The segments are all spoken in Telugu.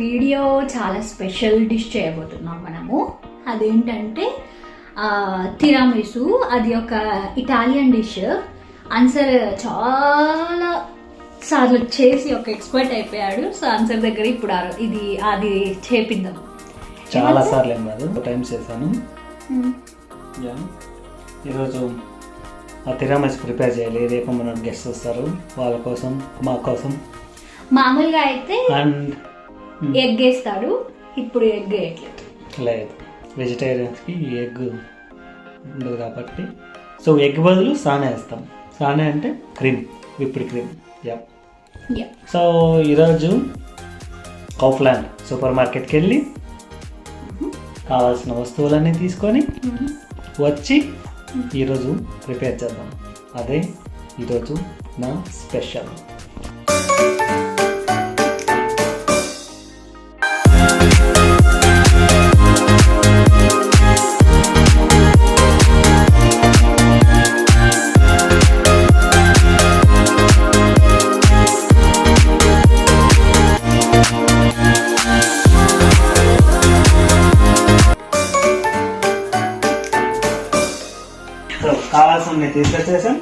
వీడియో చాలా స్పెషల్ డిష్ చేయబోతున్నాం మనము. అదేంటంటే తిరామిసు. అది ఒక ఇటాలియన్ డిష్. ఆన్సర్ చాలా సార్లు చేసి ఒక ఎక్స్పర్ట్ అయిపోయాడు. సో ఆన్సర్ దగ్గర ఇప్పుడు ఇది అది చేపిద్దాం. చాలా సార్లు ఏం కాదు, టైం చేశాను. ఈరోజు ఆ తిరామిసు ప్రిపేర్ చేయాలి. రేపు మన గెస్ట్ వస్తారు, వాళ్ళ కోసం మా కోసం. మామూలుగా అయితే ఎగ్ వేస్తాడు, ఇప్పుడు ఎగ్ వేయట్లేదు. లేదు, వెజిటేరియన్స్కి ఎగ్ ఉండదు కాబట్టి సో ఎగ్ బదులు సానే వేస్తాం. సానే అంటే క్రీమ్, విప్డ్ క్రీమ్. సో ఈరోజు కౌఫ్లాండ్ సూపర్ మార్కెట్కి వెళ్ళి కావాల్సిన వస్తువులన్నీ తీసుకొని వచ్చి ఈరోజు ప్రిపేర్ చేద్దాం. అదే ఈరోజు నా స్పెషల్. కావాల్సిన తీసుకొచ్చేసాం.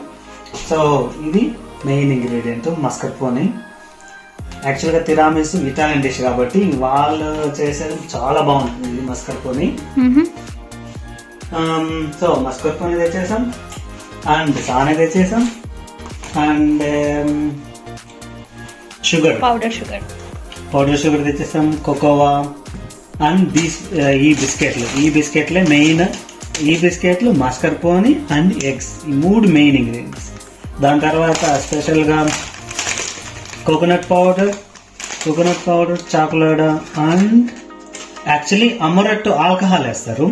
సో ఇది మెయిన్ ఇంగ్రీడియంట్ మస్కర్పోనే. యాక్చువల్గా తిరామిసు ఇటాలియన్ డిష్ కాబట్టి వాళ్ళు చేసేది చాలా బాగుంటుంది ఇది మస్కర్పోనే. సో మస్కర్పోనే తెచ్చేసాం, అండ్ సానే తెచ్చేసాం, అండ్ షుగర్, పౌడర్ షుగర్ తెచ్చేసాం, కోకోవా, అండ్ ఈ బిస్కెట్లే మెయిన్. ఈ బిస్కెట్లు మస్కర్పోనే అండ్ ఎగ్స్, ఈ మూడు మెయిన్ ఇంగ్రీడియంట్స్. దాని తర్వాత స్పెషల్గా coconut powder, chocolate, and actually amaretto alcohol వేస్తారు.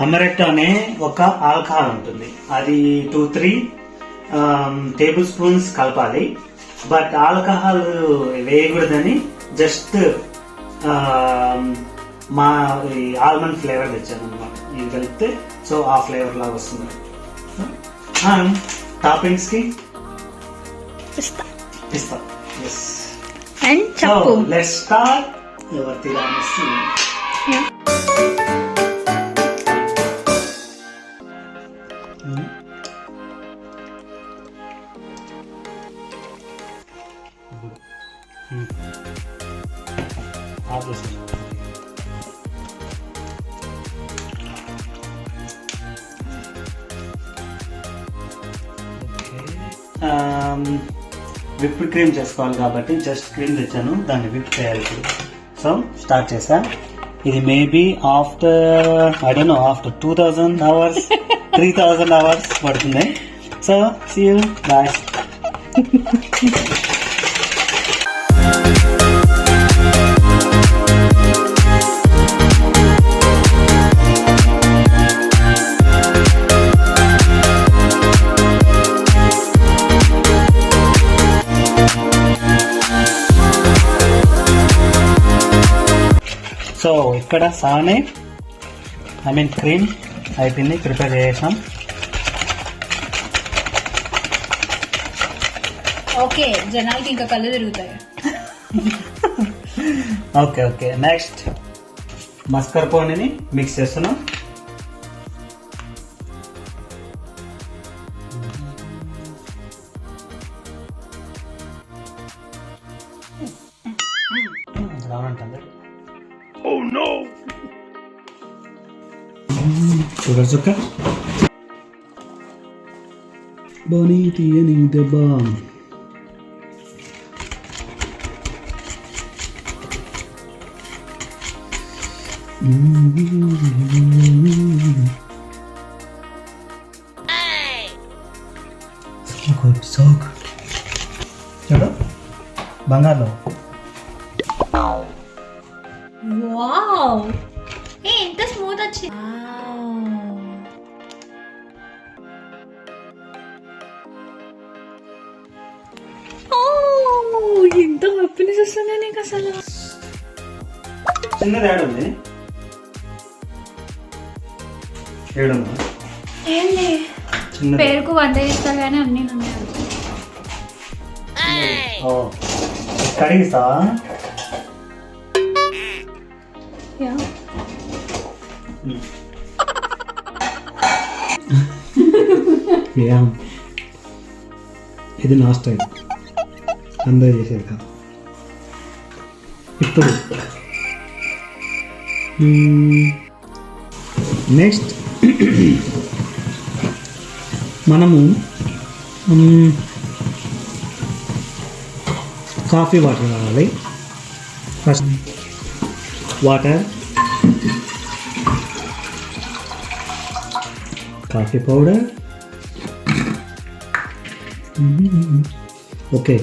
అమరెట్టో అనే ఒక ఆల్కహాల్ ఉంటుంది, అది 2-3 టేబుల్ స్పూన్స్ కలపాలి. బట్ ఆల్కహాల్ వేయకూడదని జస్ట్ మా ఆల్మండ్ ఫ్లేవర్ తెచ్చాను అనమాట. ఇది కలిపితే సో ఆ ఫ్లేవర్ లాగా వస్తుంది. అండ్ టాపింగ్స్ కి పిస్తా. Yes. And chapu. So let's start your tiramisu. Yeah. Whipped cream చేసుకోవాలి కాబట్టి జస్ట్ క్రీమ్ తెచ్చాను, దాన్ని విప్ చేయాలి. సో స్టార్ట్ చేసా. ఇది మేబీ ఆఫ్టర్ 2000 hours 3000 hours పడుతుంది. So see you, bye. So ఇక్కడ సానే క్రీమ్ అయిపోయింది, ప్రిపేర్ చేసాం. ఓకే, జనాలకి ఇంకా కళ్ళు తిరుగుతాయి. ఓకే నెక్స్ట్ మస్కర్పోనేని మిక్స్ చేస్తున్నాం. రావంటుంది. Oh no! Sugar చుక్క, బోని తీయని దెబ్బ. So good. చూడు బంగారు. వావ్, ఎంత స్మూత్ వచ్చింది. ఎంత హ్యాపీనెస్ వస్తుంది నీకు అసలు. చిన్నది ఏడుంది, ఏంటి పేరుకు 100 ఇస్తారు కానీ అన్ని కడిగిస్తా. ఇది నా స్టైల్, అందరూ చేసేది కాదు. ఇప్పుడు నెక్స్ట్ మనము కాఫీ వాటర్ కావాలి. First water, coffee powder. Okay,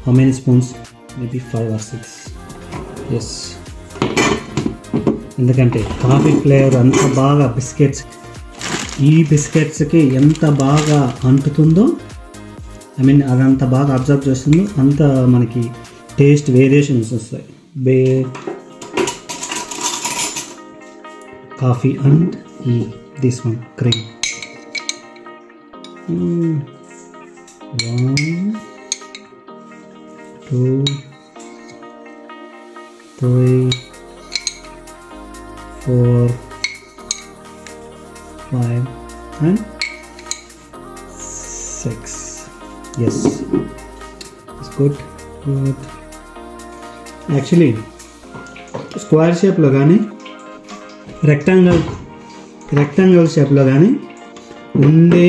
how many spoons? Maybe 5 or 6. Yes, ఎందుకంటే కాఫీ ఫ్లేవర్ అంత బాగా ఈ బిస్కెట్స్కి ఎంత బాగా అంటుతుందో, అదంత బాగా అబ్జర్వ్ చేస్తుందో అంత మనకి టేస్ట్ వేరియేషన్స్ వస్తాయి. Coffee and this one cream. 1 2 3 4 5 and 6. Yes, it's good. Actually, square షేప్లో కానీ రెక్టాంగిల్ షేప్లో కానీ ఉండే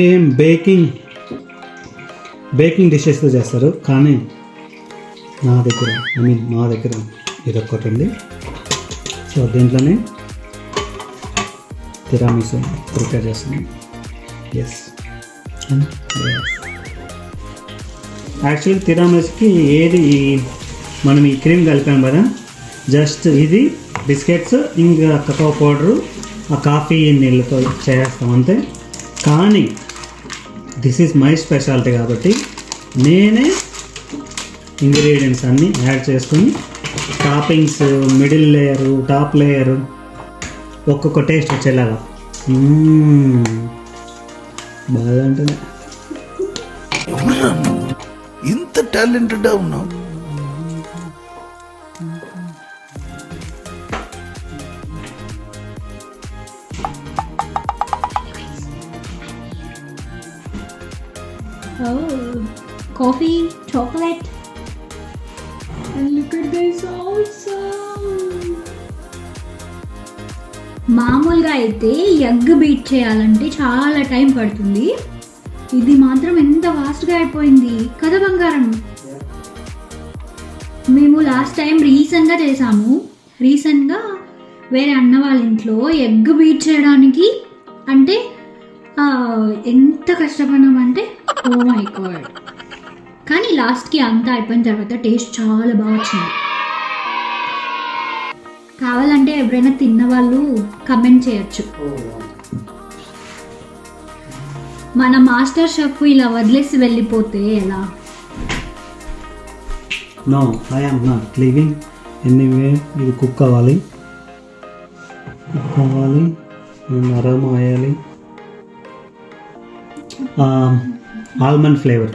బేకింగ్ డిషెస్తో చేస్తారు. కానీ మా దగ్గర ఇది ఒక్కటి ఉంది. సో దీంట్లోనే తిరామిసు ప్రిపేర్ చేస్తున్నాం. ఎస్, యాక్చువల్లీ తిరామిసుకి ఏది మనం ఈ క్రీమ్ కలిపాం కదా, జస్ట్ ఇది బిస్కెట్స్ ఇంకా కకాో పౌడరు ఆ కాఫీ నీళ్ళతో చేస్తాం అంతే. కానీ దిస్ ఈజ్ మై స్పెషాలిటీ కాబట్టి నేనే ఇంగ్రీడియంట్స్ అన్నీ యాడ్ చేసుకుని toppings, middle layer, top layer ఒక్కొక్క టేస్ట్ వచ్చేలాగా బాగా ఉంటుంది. ఇంత టాలెంటెడ్ ఉన్నావు. Coffee, chocolate, and look at this awesome. మామూలుగా అయితే ఎగ్ బీట్ చేయాలంటే చాలా టైం పడుతుంది. ఇది మాత్రం ఎంత ఫాస్ట్గా అయిపోయింది కదా బంగారం. మేము లాస్ట్ టైం రీసెంట్గా చేసాము. రీసెంట్గా వేరే అన్న వాళ్ళ ఇంట్లో ఎగ్ బీట్ చేయడానికి అంటే ఎంత కష్టపడినామంటే ఓ మై గాడ్. కానీ లాస్ట్కి అంతా అయిపోయిన తర్వాత టేస్ట్ చాలా బాగా వచ్చింది. కావాలంటే ఎవరైనా తిన్న వాళ్ళు కమెంట్ చేయొచ్చు. మన మాస్టర్ షెఫ్ ఇలా వదిలేసి వెళ్ళిపోతే ఎలా? No, I am not leaving anyway. ఇది కుక్ అవ్వాలి, అరోమా వేయాలి, ఆల్మండ్ ఫ్లేవర్.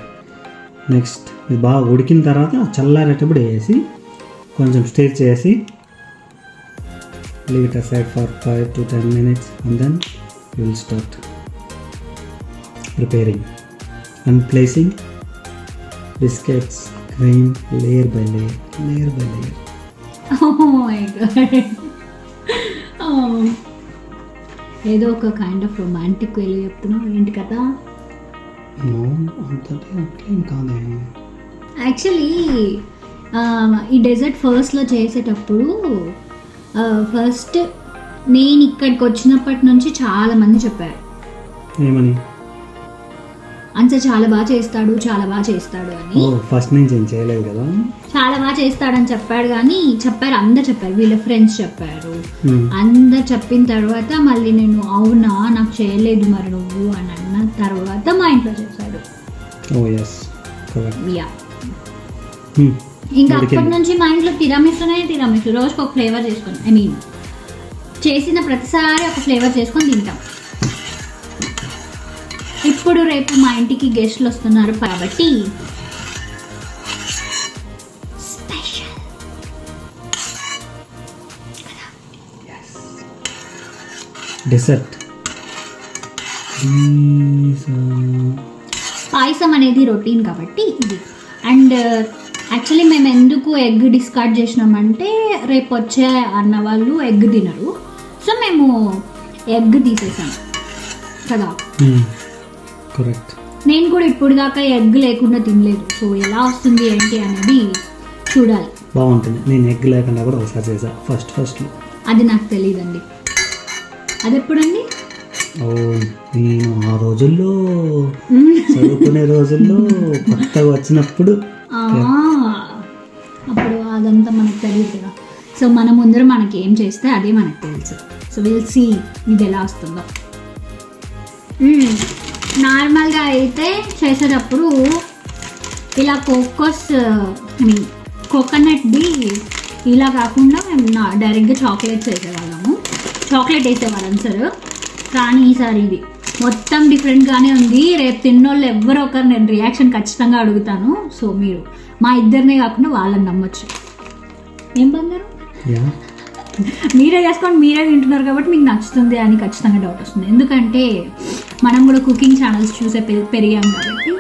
నెక్స్ట్ ఇది బాగా ఉడికిన తర్వాత చల్లారేటప్పుడు వేసి కొంచెం స్టిర్ చేసి leave it aside for 5 to 10 minutes and then we will start preparing and placing biscuits, cream layer by layer. Oh my god. ఏదో ఒక కైండ్ ఆఫ్ రొమాంటిక్ వేలో చెప్తున్నావు ఏంటి కదా? నో, అంతేం కాదే. యాక్చువల్లీ ఈ డెజర్ట్ ఫస్ట్లో చేసేటప్పుడు ఫస్ట్ నేను ఇక్కడికి వచ్చినప్పటి నుంచి చాలా మంది చెప్పారు ఏమని, అన్సర్ చాలా బాగా చేస్తాడు అని. ఫస్ట్ నుంచి ఏం చేయలేదు కదా, చాలా బాగా చేస్తాడని చెప్పారు. అందరు చెప్పారు, వీళ్ళ ఫ్రెండ్స్ చెప్పారు. అందరు చెప్పిన తర్వాత మళ్ళీ నేను అవునా నాకు చేయలేదు మరి నువ్వు అని అన్న తర్వాత మా ఇంట్లో చేశాడు. ఇంకా అప్పటి నుంచి మా ఇంట్లో తిరామిసు రోజుకి ఒక ఫ్లేవర్ చేసుకొని చేసిన ప్రతిసారి ఒక ఫ్లేవర్ చేసుకొని తింటాం. ఇప్పుడు రేపు మా ఇంటికి గెస్ట్లు వస్తున్నారు కాబట్టి స్పెషల్. డెసర్ట్. పాయసం అనేది రొటీన్ కాబట్టి ఇది. అండ్ యాక్చువల్లీ మేము ఎందుకు ఎగ్ డిస్కార్డ్ చేసినామంటే రేపు వచ్చే అన్న వాళ్ళు ఎగ్ తినరు, సో మేము ఎగ్ తీసేసాం కదా. కరెక్ట్. నేను కూడా ఇప్పుడు దాకా ఎగ్ లేకుండా తినలేదు, సో ఎలా వస్తుంది ఏంటి అనేది చూడాలి. బాగుంటుంది. నేను ఎగ్ లేకుండా కూడా ఒకసారి చేసా ఫస్ట్లో. అది నాకు తెలియదండి. అది ఎప్పుడండి? నేను ఆ రోజుల్లో చదువుకునే రోజుల్లో కొత్తగా వచ్చినప్పుడు అప్పుడు అదంతా మనకు తెలియదు కదా. సో మన ముందర మనకి ఏం చేస్తే అదే మనకు తెలుసు. సో విల్ సీ ఇది ఎలా వస్తుందో. నార్మల్గా అయితే చేసేటప్పుడు ఇలా కోకోనట్ది ఇలా కాకుండా మేము డైరెక్ట్గా చాక్లెట్స్ వేసేవాళ్ళము, చాక్లెట్ వేసేవాళ్ళం సార్. కానీ ఈసారి ఇది మొత్తం డిఫరెంట్గానే ఉంది. రేపు తిన్నోళ్ళు ఎవరో ఒకరు నేను రియాక్షన్ ఖచ్చితంగా అడుగుతాను. సో మీరు మా ఇద్దరినే కాకుండా వాళ్ళని నమ్మొచ్చు. ఏం బంగారు మీరే చేసుకోండి, మీరే తింటున్నారు కాబట్టి మీకు నచ్చుతుంది అని ఖచ్చితంగా డౌట్ వస్తుంది. ఎందుకంటే మనం కూడా కుకింగ్ ఛానల్స్ చూసే పెరిగాం కాబట్టి.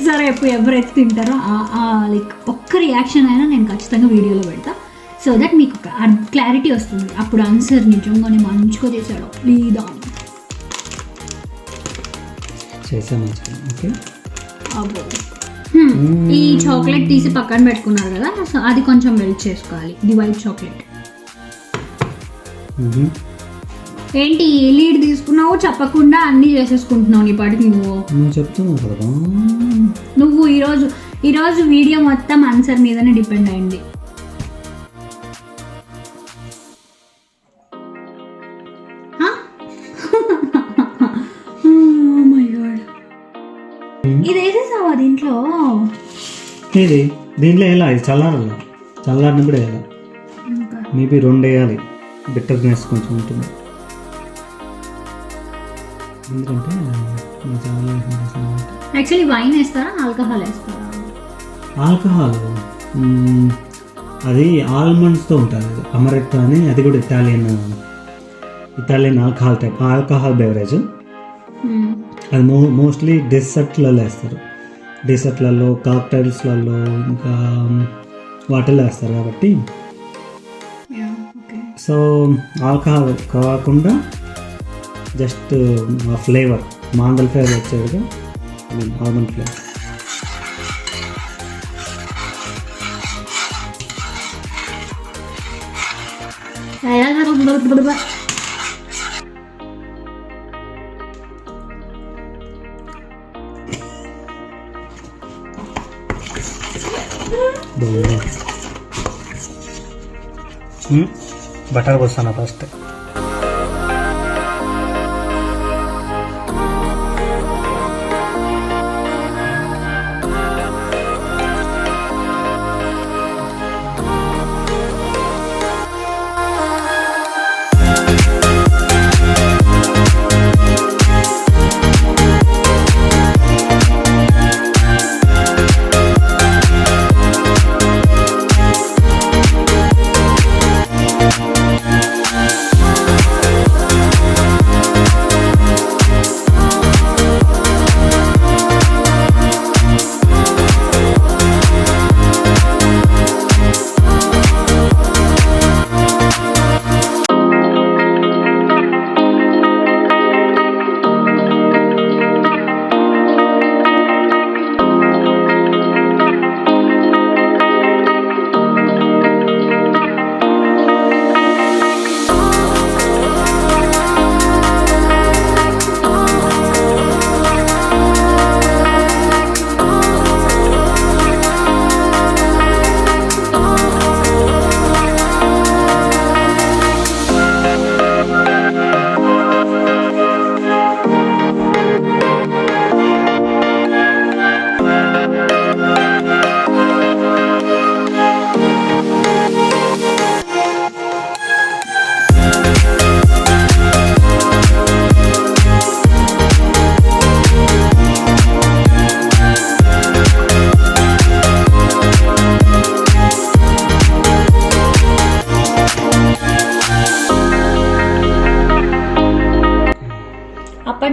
సరే ఎప్పుడు ఎవరైతే తింటారో లైక్ ఒక్క రియాక్షన్ అయినా నేను ఖచ్చితంగా వీడియోలో పెడతా, సో దట్ మీకు ఒక క్లారిటీ వస్తుంది. అప్పుడు ఆన్సర్ నిజంగానే మంచిగా చేశాడు లేదా అబ్బో. ఈ చాక్లెట్ తీసి పక్కన పెట్టుకున్నారు కదా, సో అది కొంచెం మెల్ట్ చేసుకోవాలి. ఇది వైట్ చాక్లెట్. ఏంటి లీడ్ తీసుకున్నావు చెప్పకుండా అన్నీ చేసేసుకుంటున్నావు నీ పాటికి నువ్వు చెప్తున్నావు కదా. నువ్వు ఈరోజు వీడియో మొత్తం ఆన్సర్ మీదనే డిపెండ్ అయింది. ఇది వేసేసావా దీంట్లో? దీంట్లో వేయాలి, ఇది చల్లారినప్పుడు వేయాలి. మేబీ 2 వేయాలి, బిట్టర్నెస్ కొంచెం ఉంటుంది. ఎందుకంటే యాక్చువల్లీ వైన్ వేస్తారా ఆల్కహాల్ వేస్తారా? ఆల్కహాల్ అది ఆల్మండ్స్తో ఉంటుంది. అమరెట్టో అని, అది కూడా ఇటాలియన్ ఆల్కహాల్ బెవరేజ్. అది మోస్ట్లీ డెసర్ట్లలో వేస్తారు. డెసర్ట్లలో, కాక్టైల్స్లలో, ఇంకా వాటిల్లో వేస్తారు కాబట్టి. సో ఆల్కహాల్ కాకుండా జస్ట్ ఆ ఫ్లేవర్, మాంగల్ ఫ్లేవర్ వచ్చేది, ఆల్మండ్ ఫ్లేవర్. బటర్ పోస్తాను ఫస్ట్.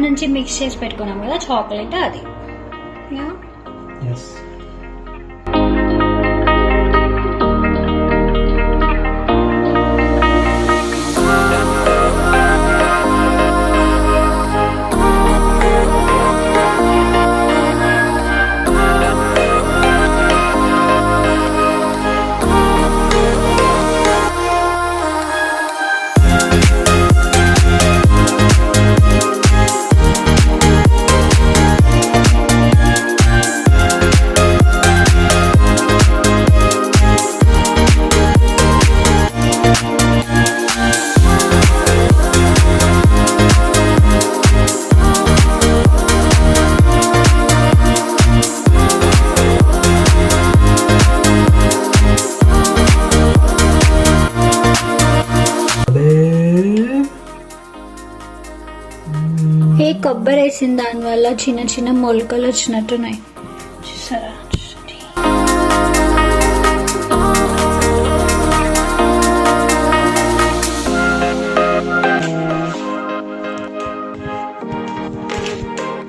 నుంచి మిక్స్ చేసి పెట్టుకున్నాం కదా చాక్లెట్ అది. Yeah yes. ఏ కొబ్బరి వేసిన దానివల్ల చిన్న చిన్న మొలకలు వచ్చినట్టున్నాయి చూసారా.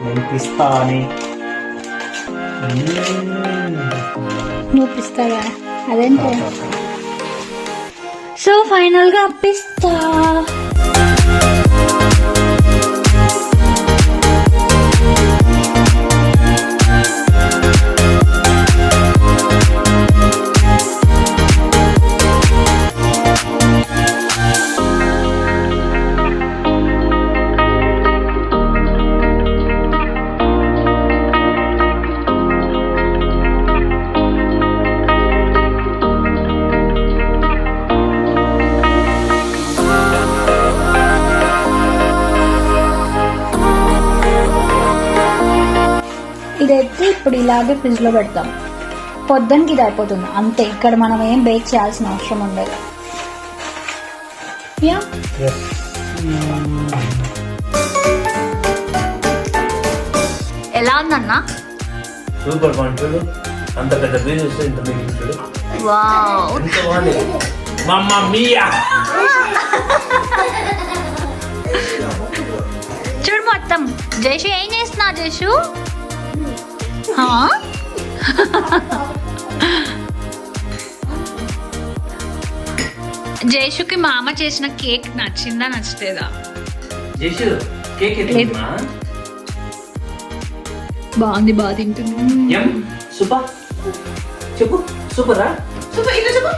నేను పిస్తా అని నువ్వు పిస్తావా? అదేంటే సో ఫైనల్ గా పిస్తా. ఇదైతే ఇప్పుడు ఇలాగే ఫ్రిడ్జ్ లో పెడతాం. పొద్దునకి ఇది అయిపోతుంది అంతే. ఇక్కడ మనం ఏం బేక్ చేయాల్సిన అవసరం ఉండదు. Yeah yes. ఎలా ఉందన్నా? సూపర్ బాగుంటుంది. అంత పెద్ద పీస్ వస్తే ఇంత మిగిలింది. వావ్ ఎంత బాగుంది. మమ్మా మియా. చూడు మొత్తం. జేషు ఏం చేస్తున్నా? జేషు జేషుకి మా అమ్మ చేసిన కేక్ నచ్చిందా నచ్చలేదా? జేషు కేక్ ఎత్తుమా. బాగుంది, బాగా తింటున్నా. ఎం సూపర్. చెప్పు సూపరా. సూపర్. ఇంకా చెప్పు.